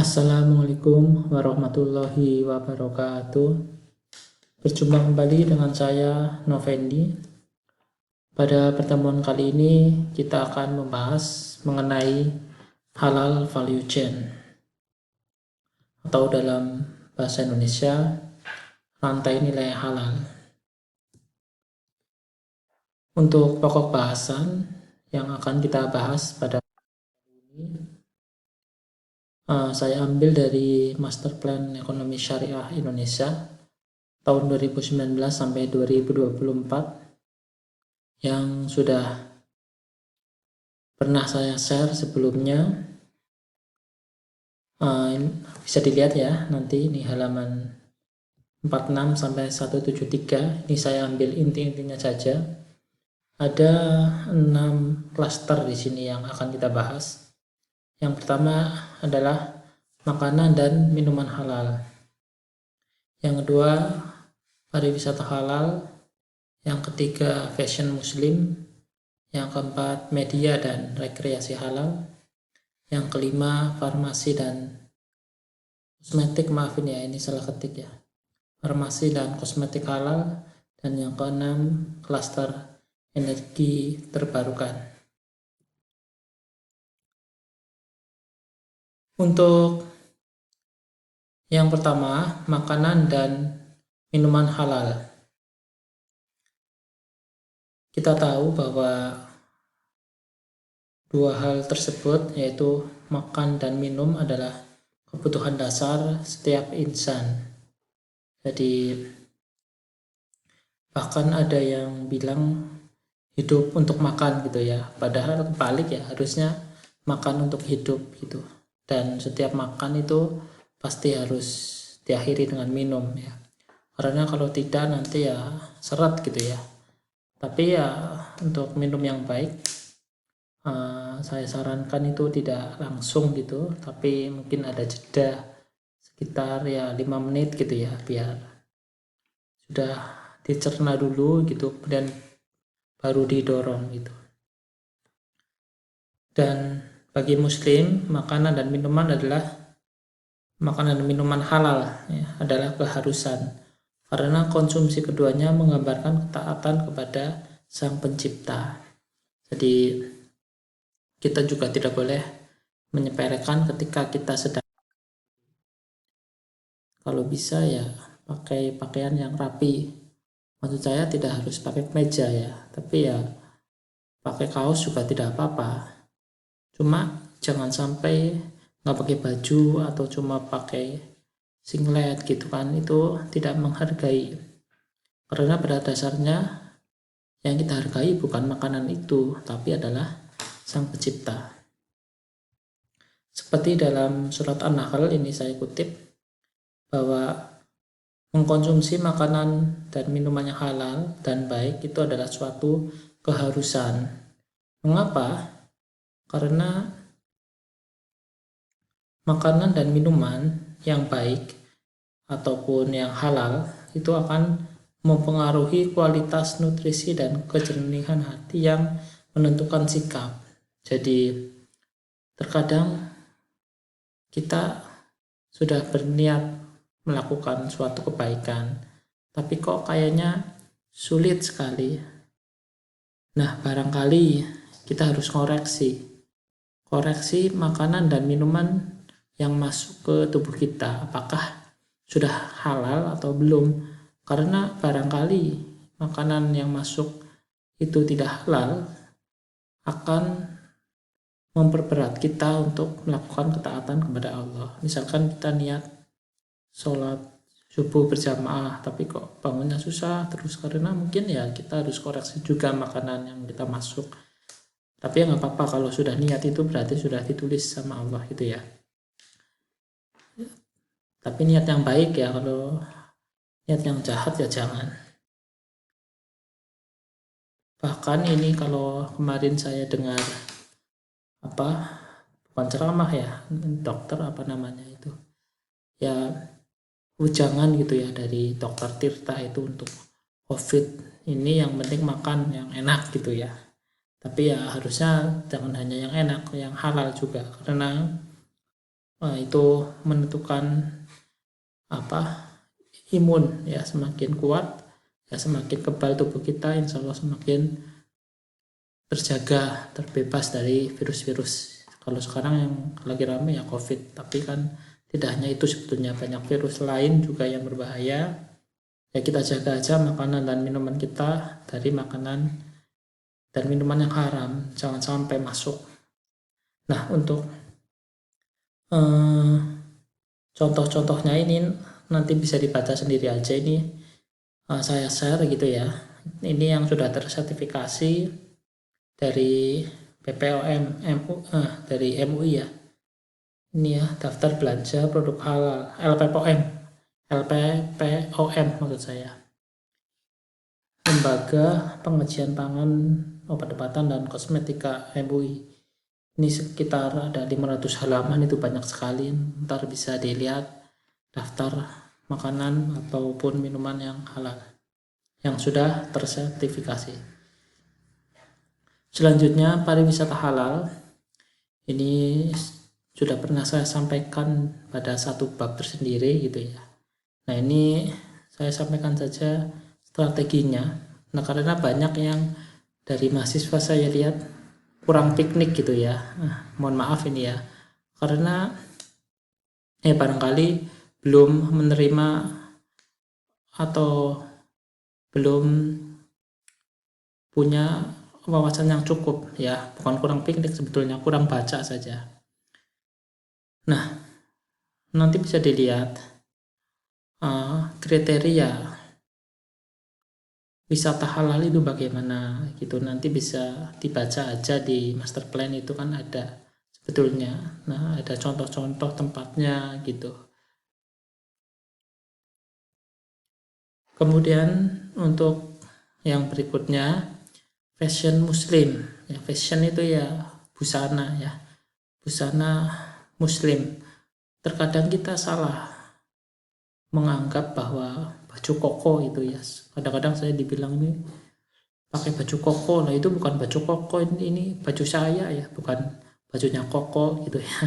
Assalamualaikum warahmatullahi wabarakatuh. Berjumpa kembali dengan saya Novendi. Pada pertemuan kali ini kita akan membahas mengenai halal value chain atau dalam bahasa Indonesia rantai nilai halal. Untuk pokok bahasan yang akan kita bahas pada ini saya ambil dari Master Plan Ekonomi Syariah Indonesia tahun 2019 sampai 2024 yang sudah pernah saya share sebelumnya. Bisa dilihat ya, nanti ini halaman 46 sampai 173. Ini saya ambil inti-intinya saja. Ada 6 klaster di sini yang akan kita bahas. Yang pertama adalah makanan dan minuman halal. Yang kedua, pariwisata halal. Yang ketiga, fashion muslim. Yang keempat, media dan rekreasi halal. Yang kelima, farmasi dan kosmetik. Maafin ya, ini salah ketik ya. Farmasi dan kosmetik halal. Dan yang keenam, klaster energi terbarukan. Untuk yang pertama, makanan dan minuman halal. Kita tahu bahwa dua hal tersebut, yaitu makan dan minum, adalah kebutuhan dasar setiap insan. Jadi bahkan ada yang bilang hidup untuk makan gitu ya, padahal kebalik ya, harusnya makan untuk hidup gitu. Dan setiap makan itu pasti harus diakhiri dengan minum ya, karena kalau tidak nanti ya seret gitu ya. Tapi ya untuk minum yang baik saya sarankan itu tidak langsung gitu, tapi mungkin ada jeda sekitar ya 5 menit gitu ya, biar sudah dicerna dulu gitu dan baru didorong gitu. Dan bagi muslim, makanan dan minuman dan minuman halal ya, adalah keharusan, karena konsumsi keduanya menggambarkan ketaatan kepada Sang Pencipta. Jadi kita juga tidak boleh menyepelekan ketika kita sedang, kalau bisa ya pakai pakaian yang rapi. Maksud saya tidak harus pakai kemeja ya, tapi ya pakai kaos juga tidak apa-apa. Cuma jangan sampai nggak pakai baju atau cuma pakai singlet gitu kan, itu tidak menghargai. Karena pada dasarnya yang kita hargai bukan makanan itu, tapi adalah Sang Pencipta. Seperti dalam surat An-Nahl ini saya kutip, bahwa mengkonsumsi makanan dan minuman yang halal dan baik itu adalah suatu keharusan. Mengapa? Karena makanan dan minuman yang baik ataupun yang halal itu akan mempengaruhi kualitas nutrisi dan kejernihan hati yang menentukan sikap. Jadi terkadang kita sudah berniat melakukan suatu kebaikan, tapi kok kayaknya sulit sekali. Nah, barangkali kita harus koreksi makanan dan minuman yang masuk ke tubuh kita, apakah sudah halal atau belum. Karena barangkali makanan yang masuk itu tidak halal akan memperberat kita untuk melakukan ketaatan kepada Allah. Misalkan kita niat sholat subuh berjamaah, tapi kok bangunnya susah terus, karena mungkin ya kita harus koreksi juga makanan yang kita masuk. Tapi ya nggak apa-apa, kalau sudah niat itu berarti sudah ditulis sama Allah gitu ya. Tapi niat yang baik ya, kalau niat yang jahat ya jangan. Bahkan ini kalau kemarin saya dengar bukan ceramah ya, dokter itu ya, ujangan gitu ya dari dokter Tirta itu untuk COVID ini, yang penting makan yang enak gitu ya. Tapi ya harusnya jangan hanya yang enak, yang halal juga, karena itu menentukan imun ya, semakin kuat ya semakin kebal tubuh kita, insya Allah semakin terjaga, terbebas dari virus-virus. Kalau sekarang yang lagi rame ya COVID, tapi kan tidak hanya itu, sebetulnya banyak virus lain juga yang berbahaya. Ya kita jaga aja makanan dan minuman kita dari makanan dan minuman yang haram, jangan sampai masuk. Nah, untuk contoh-contohnya ini nanti bisa dibaca sendiri aja, ini saya share gitu ya. Ini yang sudah tersertifikasi dari BPOM dari MUI ya. Ini ya, daftar belanja produk halal, LPPOM maksud saya. Lembaga Pengajian Pangan, Obat-obatan dan Kosmetika MUI. Ini sekitar ada 500 halaman, itu banyak sekali. Ntar bisa dilihat daftar makanan ataupun minuman yang halal yang sudah tersertifikasi. Selanjutnya, pariwisata halal. Ini sudah pernah saya sampaikan pada satu bab tersendiri gitu ya. Nah, ini saya sampaikan saja strateginya. Nah, karena banyak yang dari mahasiswa saya lihat kurang piknik gitu ya. Mohon maaf ini ya. Karena barangkali belum menerima atau belum punya wawasan yang cukup ya, bukan kurang piknik sebetulnya, kurang baca saja. Nah, nanti bisa dilihat kriteria wisata halal itu bagaimana gitu, nanti bisa dibaca aja di master plan, itu kan ada sebetulnya. Nah, ada contoh-contoh tempatnya gitu. Kemudian untuk yang berikutnya, fashion muslim ya. Fashion itu ya busana ya, busana muslim. Terkadang kita salah menganggap bahwa baju koko itu ya, kadang-kadang saya dibilang ini pakai baju koko. Nah, itu bukan baju koko, ini baju saya ya, bukan bajunya koko gitu ya.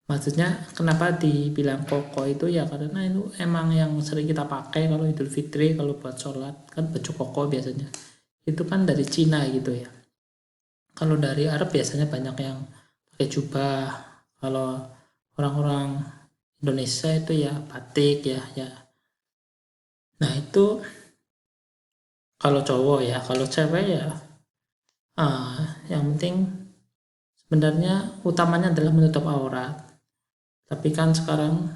Maksudnya kenapa dibilang koko itu ya, karena itu emang yang sering kita pakai kalau Idul Fitri, kalau buat sholat kan baju koko biasanya. Itu kan dari Cina gitu ya. Kalau dari Arab biasanya banyak yang pakai jubah. Kalau orang-orang Indonesia itu ya batik ya. Nah, itu kalau cowok ya. Kalau cewek ya yang penting sebenarnya utamanya adalah menutup aurat. Tapi kan sekarang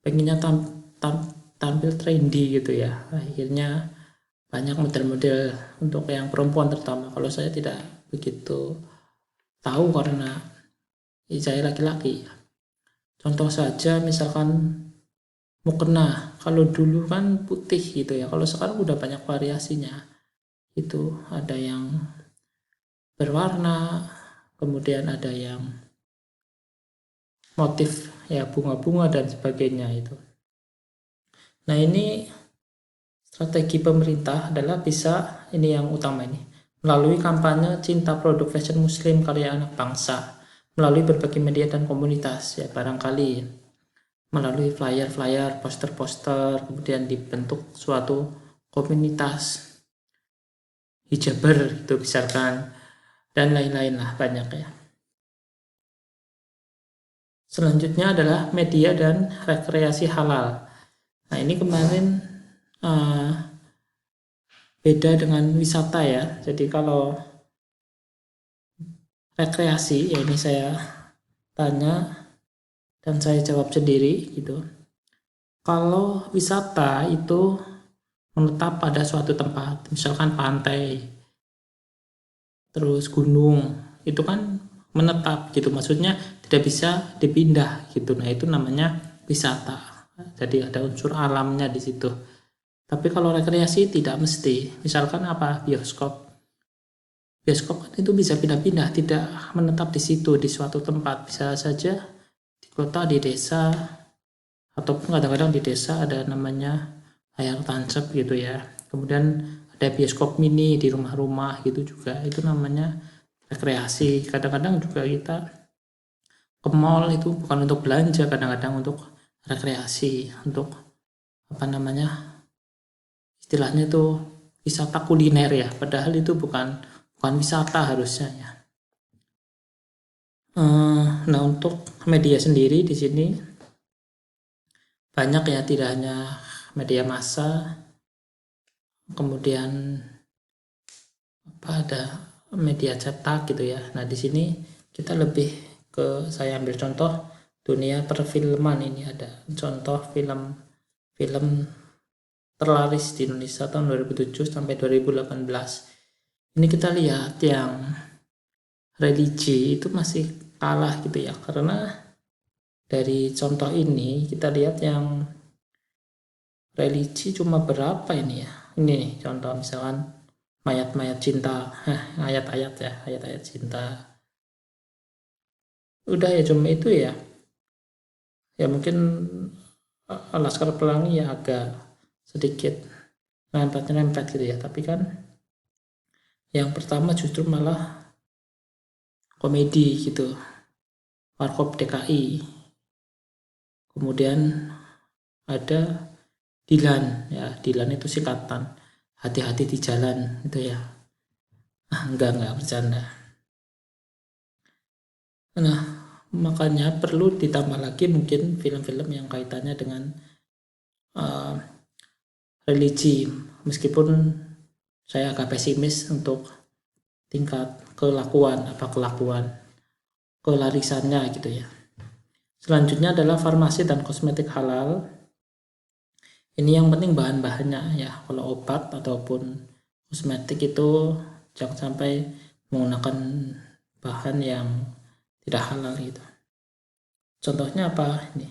pengennya tampil trendy gitu ya, akhirnya banyak model-model untuk yang perempuan terutama. Kalau saya tidak begitu tahu karena saya laki-laki. Contoh saja misalkan mukena, kalau dulu kan putih gitu ya, kalau sekarang udah banyak variasinya. Itu ada yang berwarna, kemudian ada yang motif ya bunga-bunga dan sebagainya itu. Nah, ini strategi pemerintah adalah bisa, ini yang utama ini, melalui kampanye cinta produk fashion muslim karya anak bangsa, melalui berbagai media dan komunitas ya, barangkali melalui flyer-flyer, poster-poster, kemudian dibentuk suatu komunitas hijaber itu misalkan, dan lain-lain lah, banyak ya. Selanjutnya adalah media dan rekreasi halal. Nah, ini kemarin beda dengan wisata ya. Jadi kalau rekreasi ya, ini saya tanya dan saya jawab sendiri gitu. Kalau wisata itu menetap pada suatu tempat, misalkan pantai, terus gunung, itu kan menetap gitu, maksudnya tidak bisa dipindah gitu. Nah, itu namanya wisata. Jadi ada unsur alamnya di situ. Tapi kalau rekreasi tidak mesti. Misalkan bioskop. Bioskop kan itu bisa pindah-pindah, tidak menetap di situ, di suatu tempat. Bisa saja di kota, di desa, ataupun kadang-kadang di desa ada namanya layar tancap gitu ya. Kemudian ada bioskop mini di rumah-rumah gitu juga. Itu namanya rekreasi. Kadang-kadang juga kita ke mall itu bukan untuk belanja, kadang-kadang untuk rekreasi, untuk istilahnya itu wisata kuliner ya, padahal itu bukan wisata harusnya ya. Nah, untuk media sendiri di sini banyak ya, tidak hanya media massa, kemudian ada media cetak gitu ya. Nah, di sini kita lebih saya ambil contoh dunia perfilman. Ini ada contoh film terlaris di Indonesia tahun 2007 sampai 2018. Ini kita lihat yang religi itu masih kalah gitu ya, karena dari contoh ini kita lihat yang religi cuma berapa ini ya. Ini nih contoh misalkan mayat-mayat cinta, ayat-ayat cinta. Udah ya cuma itu ya. Ya mungkin Laskar Pelangi ya agak sedikit rempet gitu ya, tapi kan yang pertama justru malah komedi gitu, Warkop DKI. Kemudian ada Dilan ya, Dilan itu singkatan hati-hati di jalan itu ya. Enggak bercanda. Nah, makanya perlu ditambah lagi mungkin film-film yang kaitannya dengan religi, meskipun saya agak pesimis untuk tingkat kelarisannya gitu ya. Selanjutnya adalah farmasi dan kosmetik halal. Ini yang penting bahan-bahannya ya. Kalau obat ataupun kosmetik itu jangan sampai menggunakan bahan yang tidak halal gitu. Contohnya apa ini?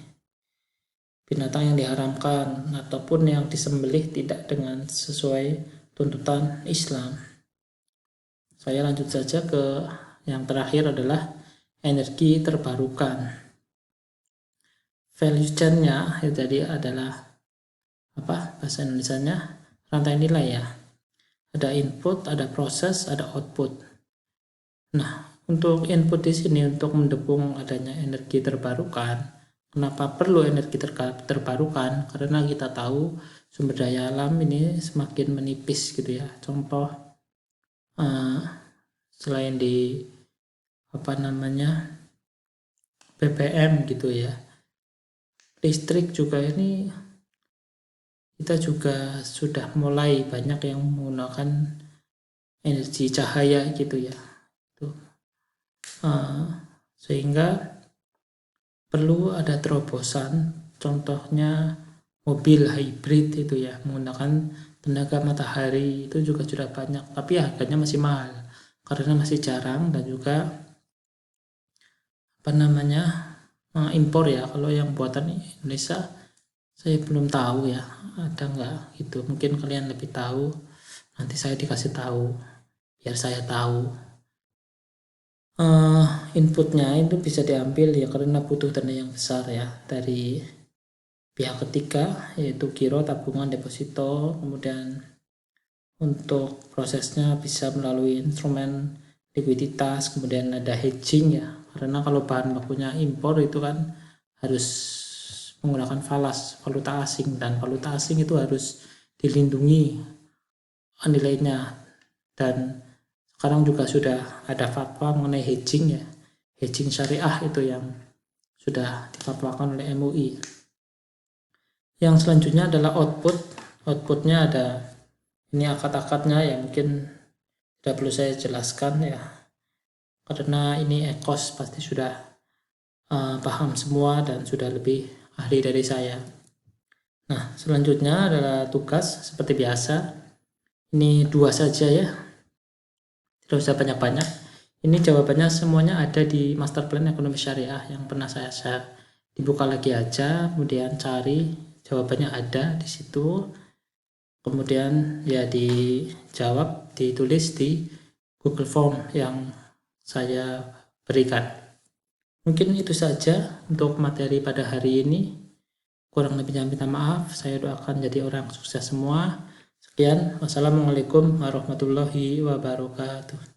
Binatang yang diharamkan ataupun yang disembelih tidak dengan sesuai tuntutan Islam. Saya lanjut saja ke yang terakhir adalah energi terbarukan. Value chain-nya jadi adalah bahasa Indonesianya rantai nilai ya. Ada input, ada proses, ada output. Nah, untuk input di sini untuk mendukung adanya energi terbarukan. Kenapa perlu energi terbarukan? Karena kita tahu sumber daya alam ini semakin menipis gitu ya. Contoh selain di BBM gitu ya, listrik juga ini kita juga sudah mulai banyak yang menggunakan energi cahaya gitu ya. Sehingga perlu ada terobosan, contohnya mobil hybrid itu ya, menggunakan tenaga matahari. Itu juga sudah banyak, tapi harganya masih mahal karena masih jarang, dan juga impor ya. Kalau yang buatan Indonesia saya belum tahu ya, ada nggak gitu. Mungkin kalian lebih tahu, nanti saya dikasih tahu biar saya tahu. Inputnya itu bisa diambil ya karena butuh dana yang besar ya dari pihak ketiga, yaitu giro, tabungan, deposito. Kemudian untuk prosesnya bisa melalui instrumen likuiditas, kemudian ada hedging ya, karena kalau bahan bakunya impor itu kan harus menggunakan valuta asing, dan valuta asing itu harus dilindungi nilainya. Dan sekarang juga sudah ada fatwa mengenai hedging ya, hedging syariah itu yang sudah difatwakan oleh MUI. Yang selanjutnya adalah outputnya ada ini akad-akadnya ya, mungkin tidak perlu saya jelaskan ya, karena ini ekos pasti sudah paham semua dan sudah lebih ahli dari saya. Nah, selanjutnya adalah tugas seperti biasa. Ini 2 saja ya, tidak usah banyak-banyak. Ini jawabannya semuanya ada di Master Plan Ekonomi Syariah yang pernah saya share. Dibuka lagi aja, kemudian cari jawabannya, ada di situ. Kemudian ya dijawab, ditulis di Google Form yang saya berikan. Mungkin itu saja untuk materi pada hari ini. Kurang lebihnya minta maaf. Saya doakan jadi orang sukses semua. Sekian, wassalamualaikum warahmatullahi wabarakatuh.